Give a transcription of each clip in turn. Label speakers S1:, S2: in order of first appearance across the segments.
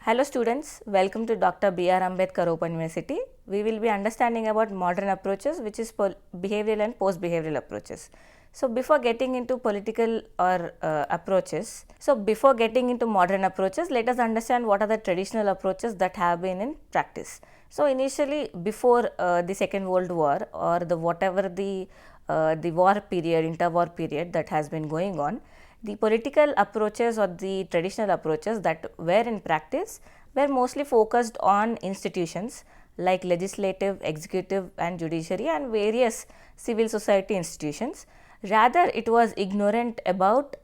S1: Hello students, welcome to Dr. B.R. Ambedkar Open University. We will be understanding about modern approaches, which is behavioral and post-behavioral approaches. So before getting into political or before getting into modern approaches, let us understand what are the traditional approaches that have been in practice. So initially, before the Second World War or the war period, interwar period that has been going on, the political approaches or the traditional approaches that were in practice were mostly focused on institutions like legislative, executive and judiciary and various civil society institutions. Rather, it was ignorant about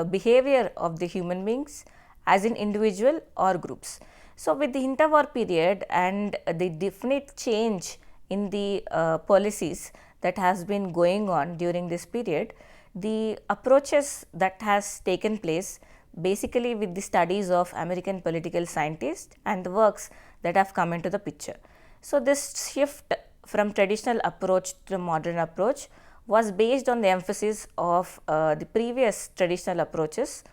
S1: behavior of the human beings as in individual or groups. So, with the interwar period and the definite change in the policies that has been going on during this period, the approaches that has taken place basically with the studies of American political scientists and the works that have come into the picture. So, this shift from traditional approach to modern approach was based on the emphasis of the previous traditional approaches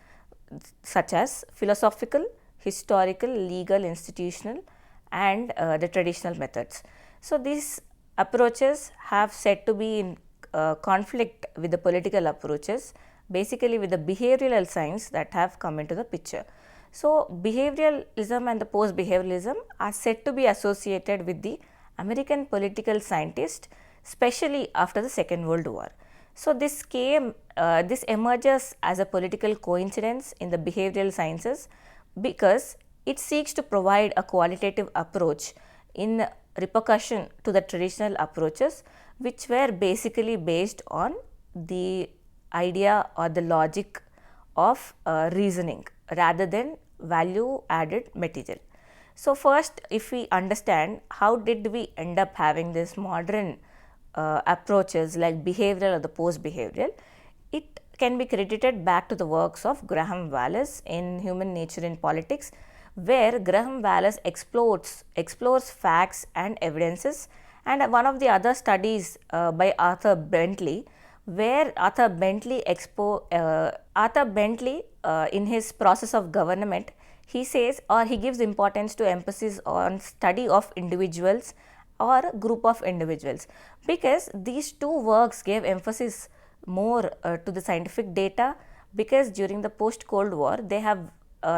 S1: such as philosophical, historical, legal, institutional and the traditional methods. So, these approaches have said to be in conflict with the political approaches, basically with the behavioral science that have come into the picture. So, behavioralism and the post-behavioralism are said to be associated with the American political scientists, especially after the Second World War. So, this emerges as a political coincidence in the behavioral sciences because it seeks to provide a qualitative approach in repercussion to the traditional approaches, which were basically based on the idea or the logic of reasoning rather than value added material. So, first if we understand how did we end up having this modern approaches like behavioral or the post behavioral, it can be credited back to the works of Graham Wallas in Human Nature in Politics, where Graham Wallas explores facts and evidences, and one of the other studies by Arthur Bentley, where Arthur Bentley in his process of government, he says or he gives importance to emphasis on study of individuals or group of individuals, because these two works gave emphasis more to the scientific data, because during the post Cold War they have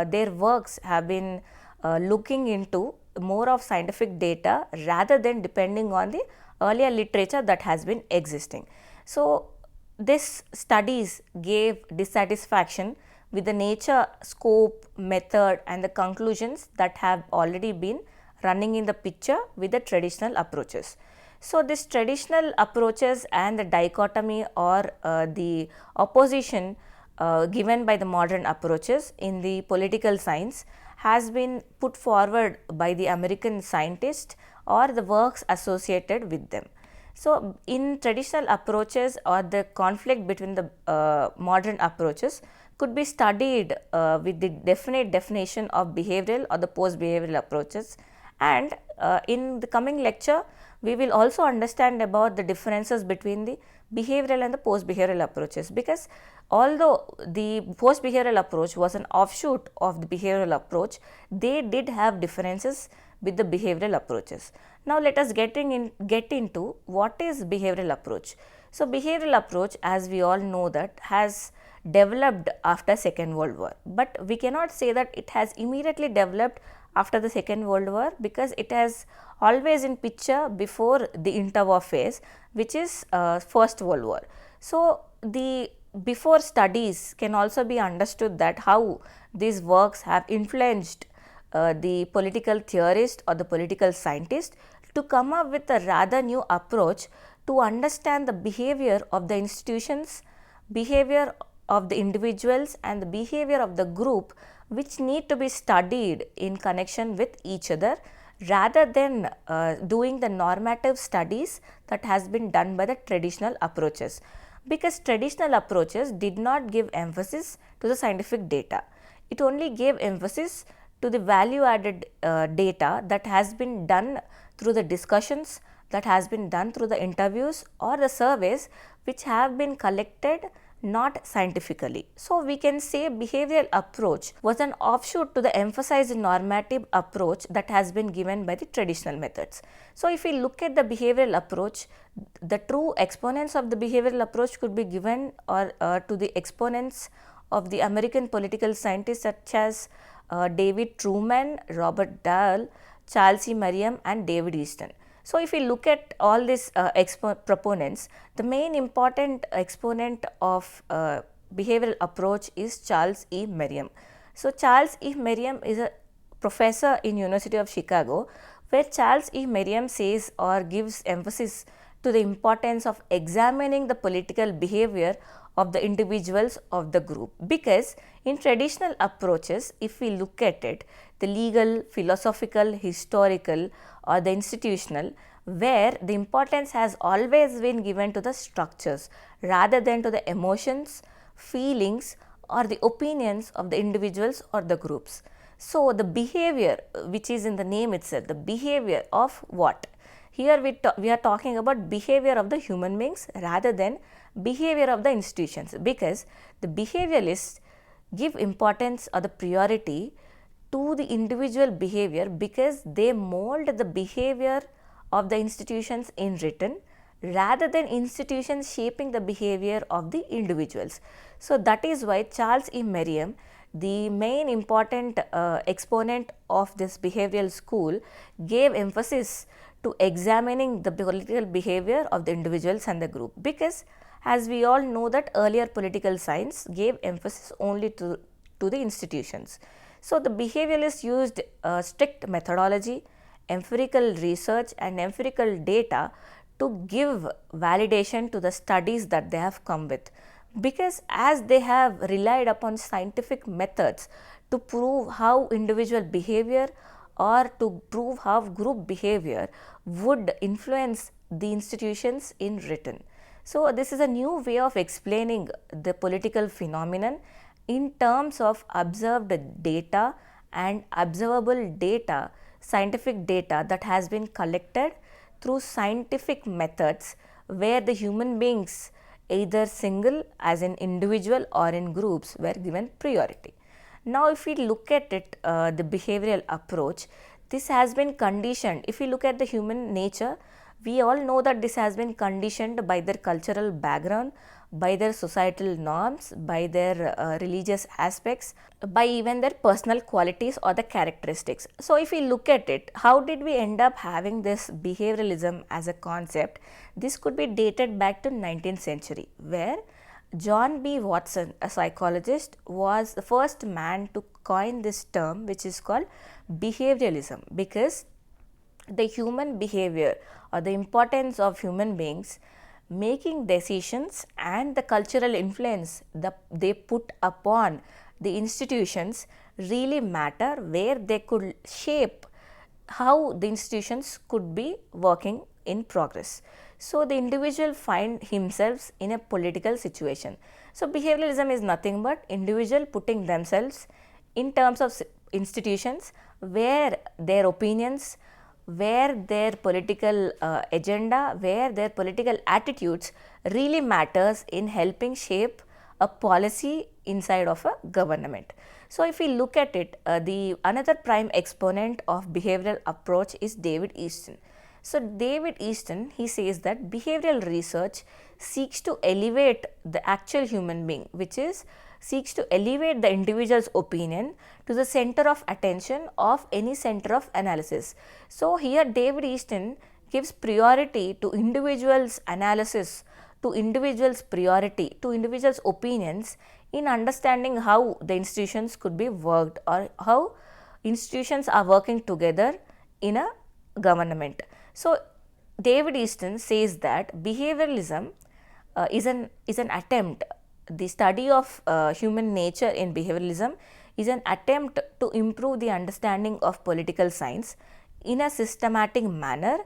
S1: their works have been looking into more of scientific data rather than depending on the earlier literature that has been existing. So, this studies gave dissatisfaction with the nature, scope, method and the conclusions that have already been running in the picture with the traditional approaches. So, this traditional approaches and the dichotomy or the opposition given by the modern approaches in the political science has been put forward by the American scientists or the works associated with them. So, in traditional approaches or the conflict between the modern approaches could be studied with the definite definition of behavioral or the post behavioral approaches, and in the coming lecture we will also understand about the differences between the behavioral and the post behavioral approaches, because although the post behavioral approach was an offshoot of the behavioral approach, they did have differences with the behavioral approaches. Now, let us get into what is behavioral approach. So, behavioral approach, as we all know, that has developed after Second World War, but we cannot say that it has immediately developed after the Second World War, because it has always in picture before the interwar phase, which is First World War. So, the before studies can also be understood that how these works have influenced the political theorist or the political scientist to come up with a rather new approach to understand the behavior of the institutions, behavior of the individuals and the behavior of the group, which need to be studied in connection with each other rather than doing the normative studies that has been done by the traditional approaches, because traditional approaches did not give emphasis to the scientific data. It only gave emphasis to the value added data that has been done through the discussions, that has been done through the interviews or the surveys which have been collected not scientifically. So we can say behavioral approach was an offshoot to the emphasized normative approach that has been given by the traditional methods. So if we look at the behavioral approach, the true exponents of the behavioral approach could be given or to the exponents of the American political scientists such as David Truman, Robert Dahl, Charles E. Merriam and David Easton. So if we look at all these proponents, the main important exponent of behavioral approach is Charles E. Merriam. So Charles E. Merriam is a professor in University of Chicago, where Charles E. Merriam says or gives emphasis to the importance of examining the political behavior of the individuals of the group, because in traditional approaches, if we look at it, the legal, philosophical, historical or the institutional, where the importance has always been given to the structures rather than to the emotions, feelings or the opinions of the individuals or the groups. So the behavior which is in the name itself, the behavior of what? Here we are talking about behavior of the human beings rather than behavior of the institutions, because the behavioralists give importance or the priority to the individual behavior because they mold the behavior of the institutions in written rather than institutions shaping the behavior of the individuals. So that is why Charles E. Merriam, the main important exponent of this behavioral school, gave emphasis to examining the political behavior of the individuals and the group, because as we all know that earlier political science gave emphasis only to the institutions. So the behavioralists used strict methodology, empirical research and empirical data to give validation to the studies that they have come with, because as they have relied upon scientific methods to prove how individual behavior or to prove how group behavior would influence the institutions in written. So this is a new way of explaining the political phenomenon in terms of observed data and observable data, scientific data that has been collected through scientific methods, where the human beings, either single as in individual or in groups, were given priority. Now if we look at it, the behavioral approach, this has been conditioned. If we look at the human nature, we all know that this has been conditioned by their cultural background, by their societal norms, by their religious aspects, by even their personal qualities or the characteristics. So if we look at it, how did we end up having this behavioralism as a concept? This could be dated back to 19th century, where John B. Watson, a psychologist, was the first man to coin this term, which is called behavioralism, because the human behavior or the importance of human beings making decisions and the cultural influence that they put upon the institutions really matter, where they could shape how the institutions could be working in progress. So the individual find himself in a political situation. So behavioralism is nothing but individual putting themselves in terms of institutions where their opinions, where their political agenda, where their political attitudes really matters in helping shape a policy inside of a government. So if we look at it, the another prime exponent of behavioral approach is David Easton. So David Easton, he says that behavioral research seeks to elevate the actual human being, which is seeks to elevate the individual's opinion to the center of attention of any center of analysis. So here David Easton gives priority to individuals' analysis, to individuals' priority, to individuals' opinions in understanding how the institutions could be worked or how institutions are working together in a government. So David Easton says that behavioralism is an attempt. The study of human nature in behavioralism is an attempt to improve the understanding of political science in a systematic manner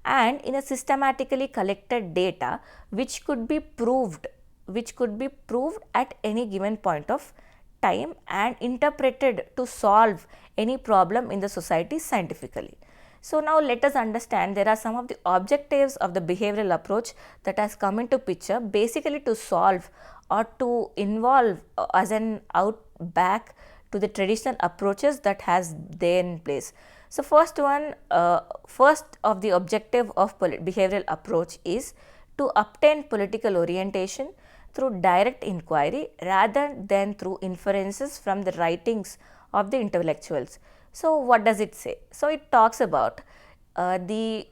S1: and in a systematically collected data which could be proved at any given point of time and interpreted to solve any problem in the society scientifically. So now let us understand there are some of the objectives of the behavioral approach that has come into picture basically to solve or to involve as an out back to the traditional approaches that has there in place. So, first of the objective of behavioral approach is to obtain political orientation through direct inquiry rather than through inferences from the writings of the intellectuals. So, what does it say? So, it talks about the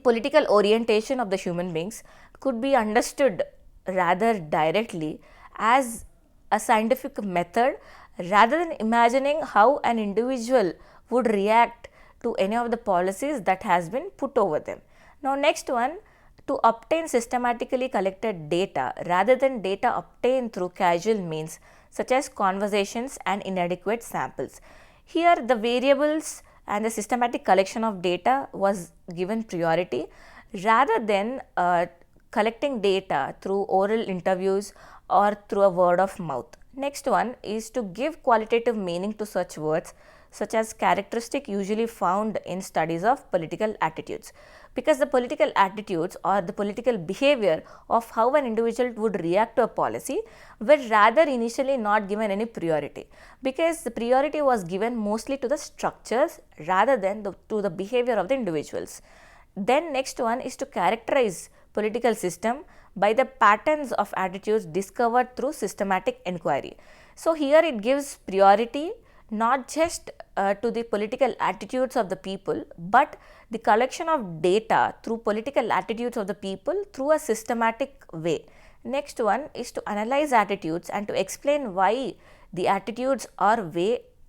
S1: political orientation of the human beings could be understood rather directly as a scientific method rather than imagining how an individual would react to any of the policies that has been put over them. Now, next one, to obtain systematically collected data rather than data obtained through casual means such as conversations and inadequate samples. Here the variables and the systematic collection of data was given priority rather than collecting data through oral interviews or through a word of mouth. Next one is to give qualitative meaning to such words such as characteristic usually found in studies of political attitudes, because the political attitudes or the political behavior of how an individual would react to a policy were rather initially not given any priority, because the priority was given mostly to the structures rather than to the behavior of the individuals. Then next one is to characterize political system by the patterns of attitudes discovered through systematic inquiry. So, here it gives priority not just to the political attitudes of the people, but the collection of data through political attitudes of the people through a systematic way. Next one is to analyze attitudes and to explain why the attitudes are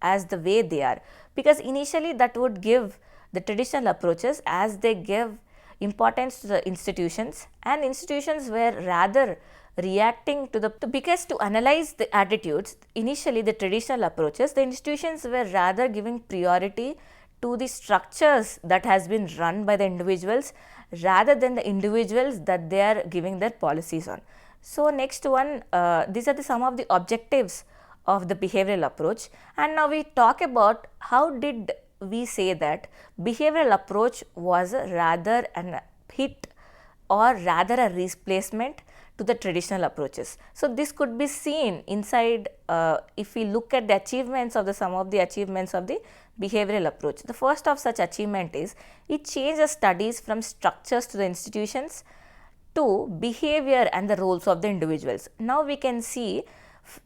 S1: as the way they are, because initially that would give the traditional approaches as they give importance to the institutions, and institutions were rather reacting to the, because to analyze the attitudes initially the traditional approaches, the institutions were rather giving priority to the structures that has been run by the individuals rather than the individuals that they are giving their policies on. So, next one, these are some of the objectives of the behavioral approach, and now we talk about how did we say that behavioral approach was rather an hit or rather a replacement to the traditional approaches. So, this could be seen inside if we look at the achievements of some of the achievements of the behavioral approach. The first of such achievement is it changes studies from structures to the institutions to behavior and the roles of the individuals. Now, we can see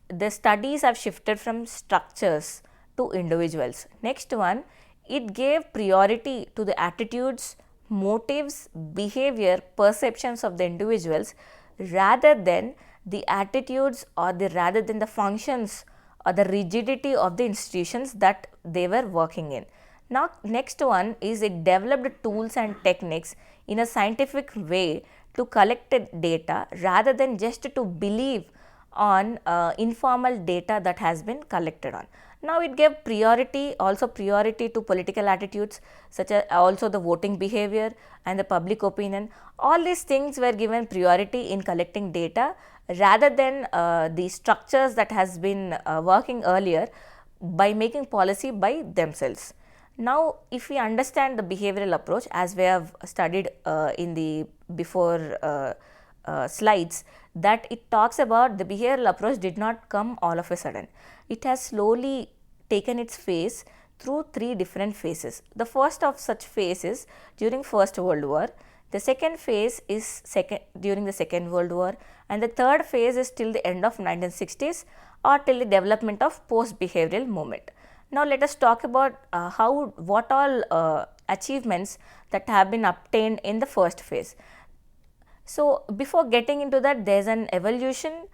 S1: the studies have shifted from structures to individuals. Next one, it gave priority to the attitudes, motives, behavior, perceptions of the individuals rather than the attitudes or rather than the functions or the rigidity of the institutions that they were working in. Now, next one is it developed tools and techniques in a scientific way to collect data rather than just to believe on informal data that has been collected on. Now, it gave priority to political attitudes such as also the voting behavior and the public opinion. All these things were given priority in collecting data rather than the structures that has been working earlier by making policy by themselves. Now, if we understand the behavioral approach as we have studied in the before slides, that it talks about the behavioral approach did not come all of a sudden. It has slowly taken its phase through 3 different phases. The first of such phase is during First World War, the second phase is during the Second World War, and the third phase is till the end of 1960s or till the development of post-behavioral movement. Now, let us talk about what all achievements that have been obtained in the first phase. So, before getting into that, there is an evolution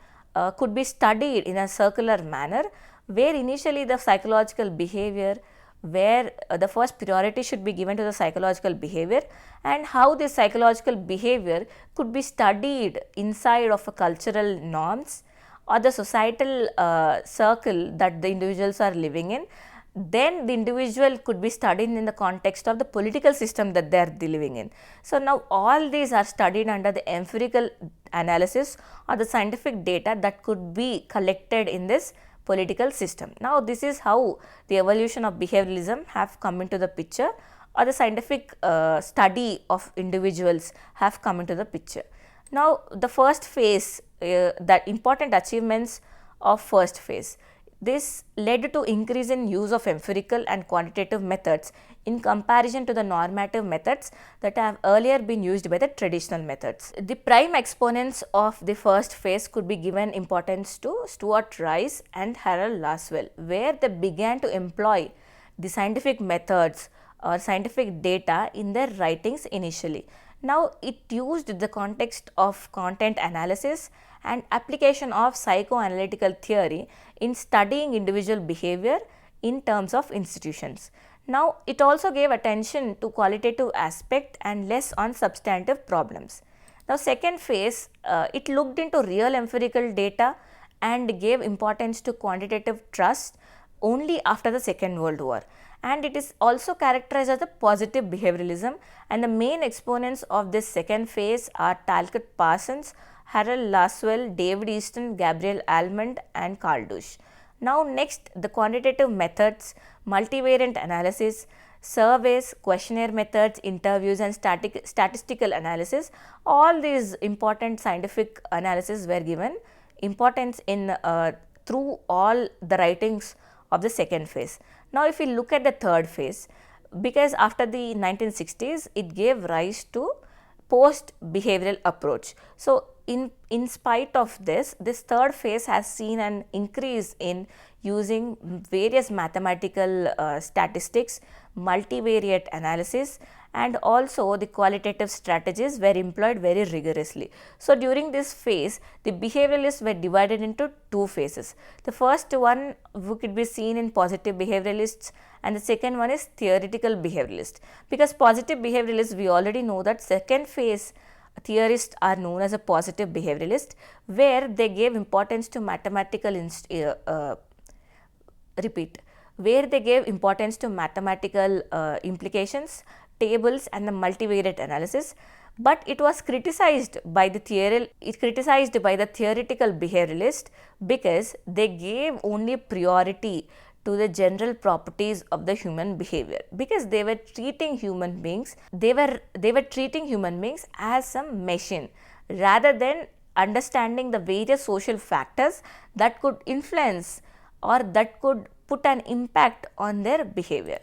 S1: could be studied in a circular manner, where initially the psychological behavior, where the first priority should be given to the psychological behavior, and how this psychological behavior could be studied inside of a cultural norms or the societal circle that the individuals are living in. Then the individual could be studied in the context of the political system that they are living in. So, now all these are studied under the empirical analysis or the scientific data that could be collected in this political system. Now, this is how the evolution of behavioralism have come into the picture, or the scientific study of individuals have come into the picture. Now, the first phase, the important achievements of first phase. This led to increase in use of empirical and quantitative methods in comparison to the normative methods that have earlier been used by the traditional methods. The prime exponents of the first phase could be given importance to Stuart Rice and Harold Laswell, where they began to employ the scientific methods or scientific data in their writings initially. Now, it used the context of content analysis and application of psychoanalytical theory in studying individual behavior in terms of institutions. Now, it also gave attention to qualitative aspect and less on substantive problems. Now, second phase, it looked into real empirical data and gave importance to quantitative trust only after the Second World War, and it is also characterized as a positive behavioralism, and the main exponents of this second phase are Talcott Parsons, Harold Laswell, David Easton, Gabriel Almond and Carl Dusch. Now, next, the quantitative methods, multivariate analysis, surveys, questionnaire methods, interviews and statistical analysis, all these important scientific analysis were given importance in through all the writings of the second phase. Now, if we look at the third phase, because after the 1960s, it gave rise to post behavioral approach. So, in spite of this third phase has seen an increase in using various mathematical statistics, multivariate analysis, and also the qualitative strategies were employed very rigorously. So, during this phase, the behavioralists were divided into two phases. The first one could be seen in positive behavioralists, and the second one is theoretical behavioralists. Because positive behavioralists, we already know that second phase theorists are known as a positive behavioralist, where they gave importance to mathematical implications, tables and the multivariate analysis, but it was criticized by the theoretical behavioralist because they gave only priority to the general properties of the human behavior, because they were treating human beings as some machine rather than understanding the various social factors that could influence or that could put an impact on their behavior.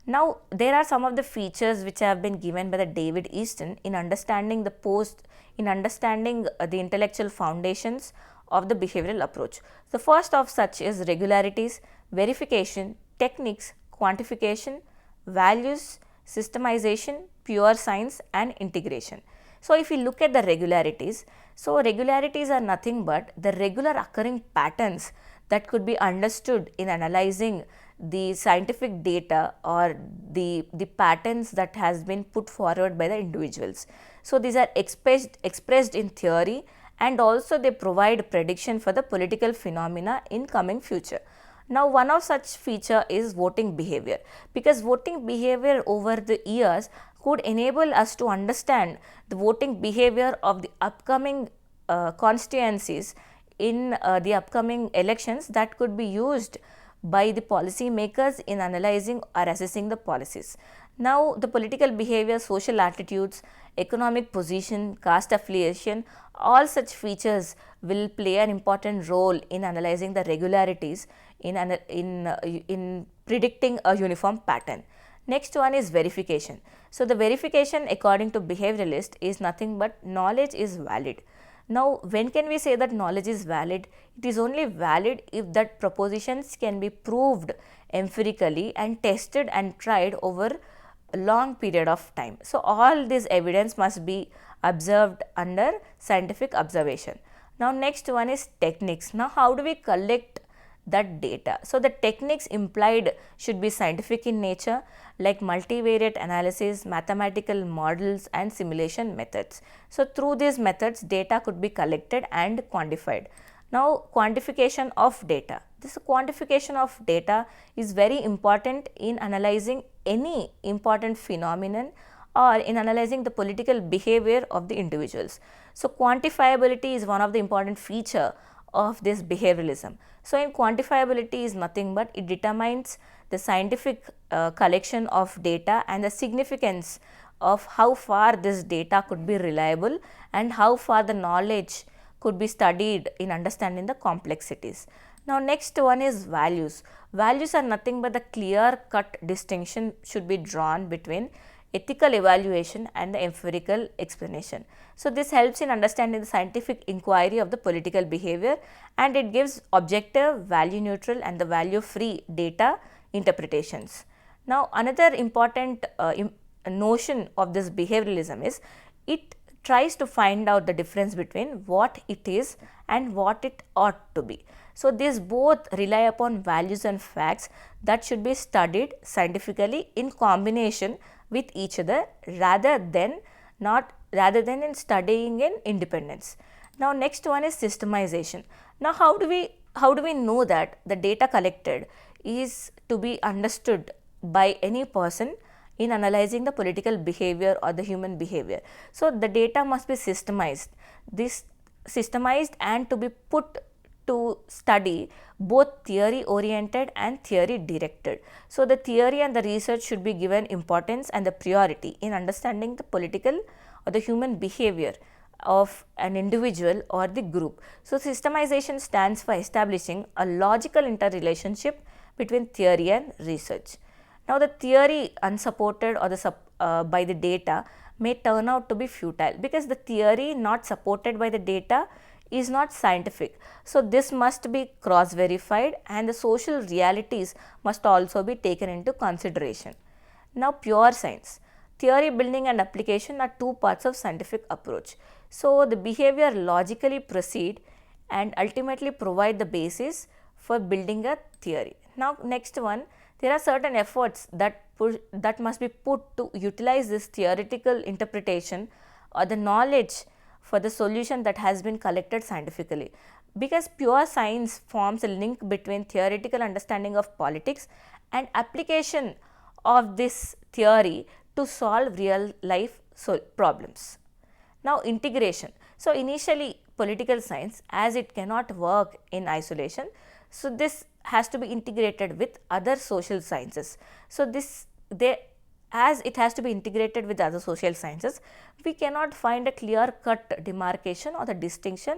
S1: Now, there are some of the features which have been given by the David Easton in understanding the intellectual foundations of the behavioral approach. The first of such is regularities, verification, techniques, quantification, values, systemization, pure science and integration. So, if we look at the regularities, so regularities are nothing but the regular occurring patterns that could be understood in analyzing the scientific data or the patterns that has been put forward by the individuals. So, these are expressed in theory, and also they provide prediction for the political phenomena in coming future. Now, one of such feature is voting behavior, because voting behavior over the years could enable us to understand the voting behavior of the upcoming constituencies in the upcoming elections that could be used by the policy makers in analyzing or assessing the policies. Now, the political behavior, social attitudes, economic position, caste affiliation, all such features will play an important role in analyzing the regularities in predicting a uniform pattern. Next one is verification. So, the verification according to behavioralist is nothing but knowledge is valid. Now, when can we say that knowledge is valid? It is only valid if that propositions can be proved empirically and tested and tried over a long period of time. So, all this evidence must be observed under scientific observation. Now, next one is techniques. Now, how do we collect that data? So, the techniques implied should be scientific in nature, like multivariate analysis, mathematical models and simulation methods. So, through these methods data could be collected and quantified. Now, quantification of data. This quantification of data is very important in analyzing any important phenomenon or in analyzing the political behavior of the individuals. So, quantifiability is one of the important feature of this behavioralism. So, in quantifiability is nothing but it determines the scientific collection of data and the significance of how far this data could be reliable and how far the knowledge could be studied in understanding the complexities. Now, next one is values. Values are nothing but the clear cut distinction should be drawn between ethical evaluation and the empirical explanation. So, this helps in understanding the scientific inquiry of the political behavior, and it gives objective, value neutral and the value free data interpretations. Now, another important notion of this behavioralism is it tries to find out the difference between what it is and what it ought to be. So, these both rely upon values and facts that should be studied scientifically in combination with each other rather than in studying in independence. Now, next one is systemization. Now, how do we know that the data collected is to be understood by any person in analyzing the political behavior or the human behavior? So, the data must be systemized. This systemized and to be put to study both theory oriented and theory directed. So, the theory and the research should be given importance and the priority in understanding the political or the human behavior of an individual or the group. So, systemization stands for establishing a logical interrelationship between theory and research. Now, the theory unsupported or by the data may turn out to be futile, because the theory not supported by the data is not scientific. So, this must be cross verified and the social realities must also be taken into consideration. Now, pure science. Theory building and application are two parts of scientific approach. So, the behavior logically proceed and ultimately provide the basis for building a theory. Now, next one, there are certain efforts that must be put to utilize this theoretical interpretation or the knowledge for the solution that has been collected scientifically, because pure science forms a link between theoretical understanding of politics and application of this theory to solve real life problems. Now, integration. So, initially political science, as it cannot work in isolation, so this has to be integrated with other social sciences. So, as it has to be integrated with other social sciences, we cannot find a clear cut demarcation or the distinction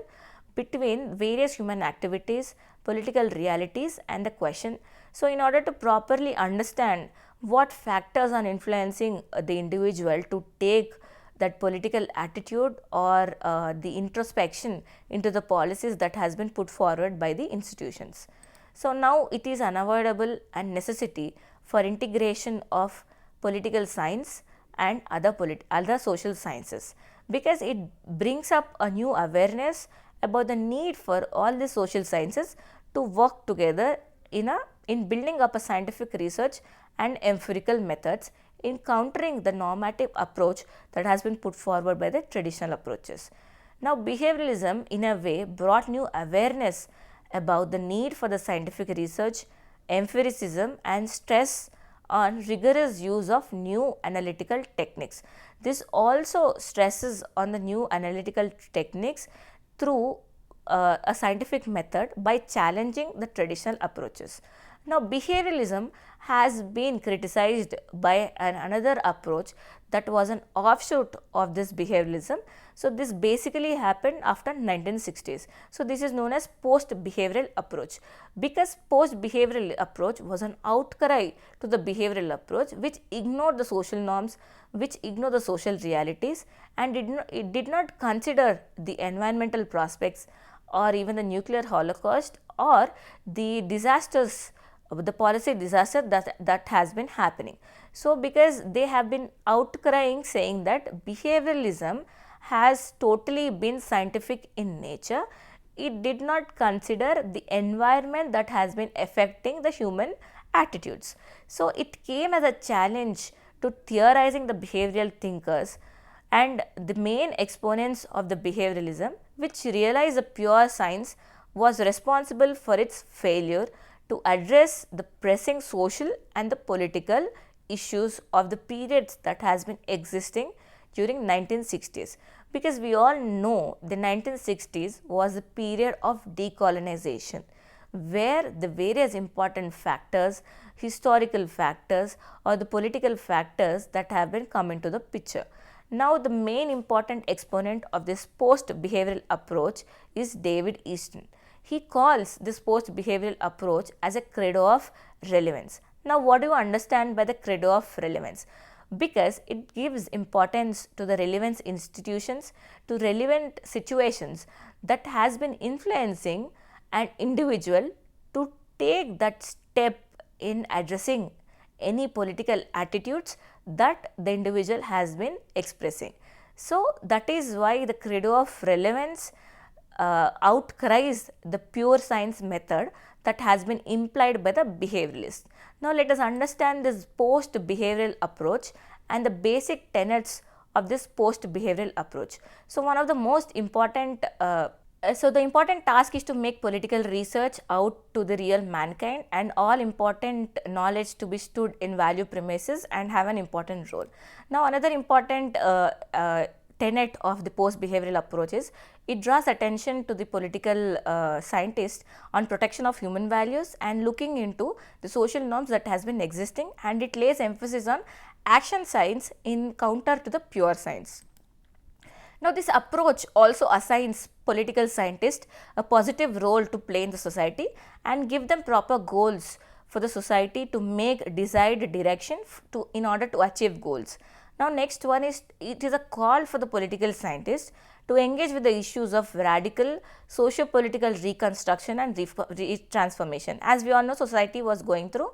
S1: between various human activities, political realities and the question. So, in order to properly understand what factors are influencing the individual to take that political attitude or the introspection into the policies that has been put forward by the institutions. So, now it is unavoidable and necessity for integration of political science and other social sciences, because it brings up a new awareness about the need for all the social sciences to work together in building up a scientific research and empirical methods in countering the normative approach that has been put forward by the traditional approaches. Now, behavioralism in a way brought new awareness about the need for the scientific research, empiricism and stress on rigorous use of new analytical techniques. This also stresses on the new analytical techniques through a scientific method by challenging the traditional approaches. Now, behavioralism has been criticized by another approach that was an offshoot of this behavioralism. So, this basically happened after 1960s. So, this is known as post-behavioral approach, because post-behavioral approach was an outcry to the behavioral approach which ignored the social norms, which ignored the social realities and it did not consider the environmental prospects or even the nuclear holocaust or the disasters, the policy disaster that has been happening. So, because they have been outcrying saying that behavioralism has totally been scientific in nature, it did not consider the environment that has been affecting the human attitudes. So, it came as a challenge to theorizing the behavioral thinkers and the main exponents of the behavioralism, which realized the pure science was responsible for its failure to address the pressing social and the political issues of the periods that has been existing during 1960s, because we all know the 1960s was the period of decolonization, where the various important factors, historical factors or the political factors that have been come into the picture. Now, the main important exponent of this post-behavioral approach is David Easton. He calls this post-behavioral approach as a credo of relevance. Now, what do you understand by the credo of relevance? Because it gives importance to the relevance institutions, to relevant situations that has been influencing an individual to take that step in addressing any political attitudes that the individual has been expressing. So, that is why the credo of relevance outcries the pure science method that has been implied by the behavioralist. Now, let us understand this post-behavioral approach and the basic tenets of this post-behavioral approach. So, one of the most important the important task is to make political research out to the real mankind and all important knowledge to be stood in value premises and have an important role. Now, another important tenet of the post-behavioral approach is it draws attention to the political scientist on protection of human values and looking into the social norms that has been existing, and it lays emphasis on action science in counter to the pure science. Now, this approach also assigns political scientists a positive role to play in the society and give them proper goals for the society to make desired direction in order to achieve goals. Now, next one is it is a call for the political scientists to engage with the issues of radical socio-political reconstruction and transformation. As we all know, society was going through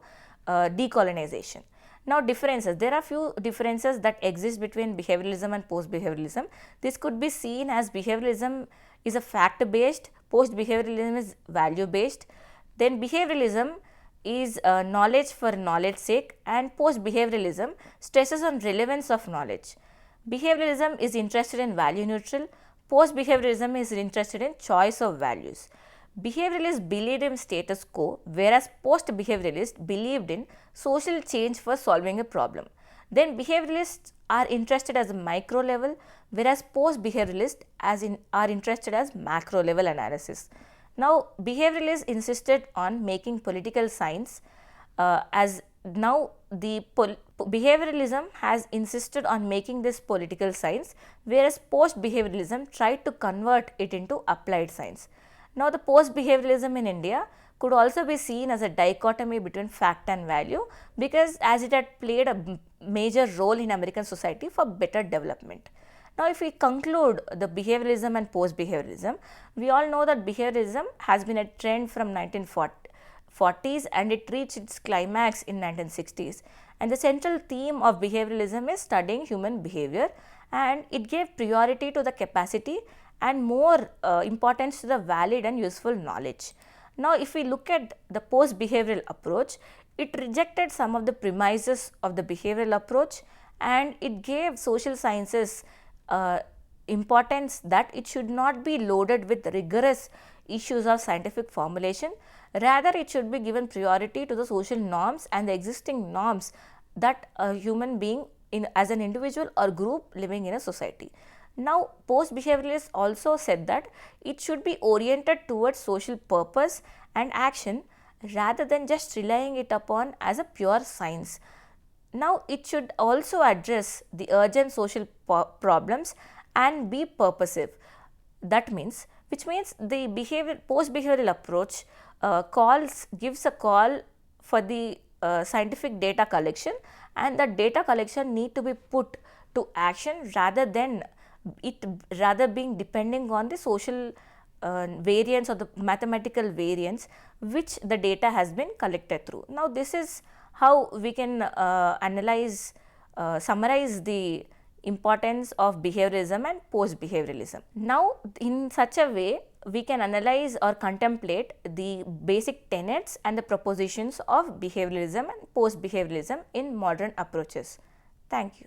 S1: decolonization. Now, differences. There are few differences that exist between behavioralism and post-behavioralism. This could be seen as behavioralism is a fact-based, post-behavioralism is value-based. Then behavioralism is knowledge for knowledge sake, and post-behavioralism stresses on relevance of knowledge. Behavioralism is interested in value neutral, post-behavioralism is interested in choice of values. Behavioralists believed in status quo, whereas post-behavioralists believed in social change for solving a problem. Then behavioralists are interested as a micro level, whereas post-behavioralists are interested as macro level analysis. Now, behavioralists insisted on making political science behavioralism has insisted on making this political science, whereas post-behavioralism tried to convert it into applied science. Now, the post-behavioralism in India could also be seen as a dichotomy between fact and value, because as it had played a major role in American society for better development. Now, if we conclude the behavioralism and post-behavioralism, we all know that behavioralism has been a trend from 1940s and it reached its climax in 1960s. And the central theme of behavioralism is studying human behavior, and it gave priority to the capacity and more importance to the valid and useful knowledge. Now, if we look at the post-behavioral approach, it rejected some of the premises of the behavioral approach, and it gave social sciences importance that it should not be loaded with rigorous issues of scientific formulation. Rather, it should be given priority to the social norms and the existing norms that a human being as an individual or group living in a society. Now, post-behavioralists also said that it should be oriented towards social purpose and action rather than just relying it upon as a pure science. Now, it should also address the urgent social problems and be purposive. Which means the post-behavioral approach gives a call for the scientific data collection, and the data collection need to be put to action rather being depending on the social variance or the mathematical variance which the data has been collected through. Now, this is how we can summarize the importance of behaviorism and post-behavioralism. Now, in such a way, we can analyze or contemplate the basic tenets and the propositions of behavioralism and post-behavioralism in modern approaches. Thank you.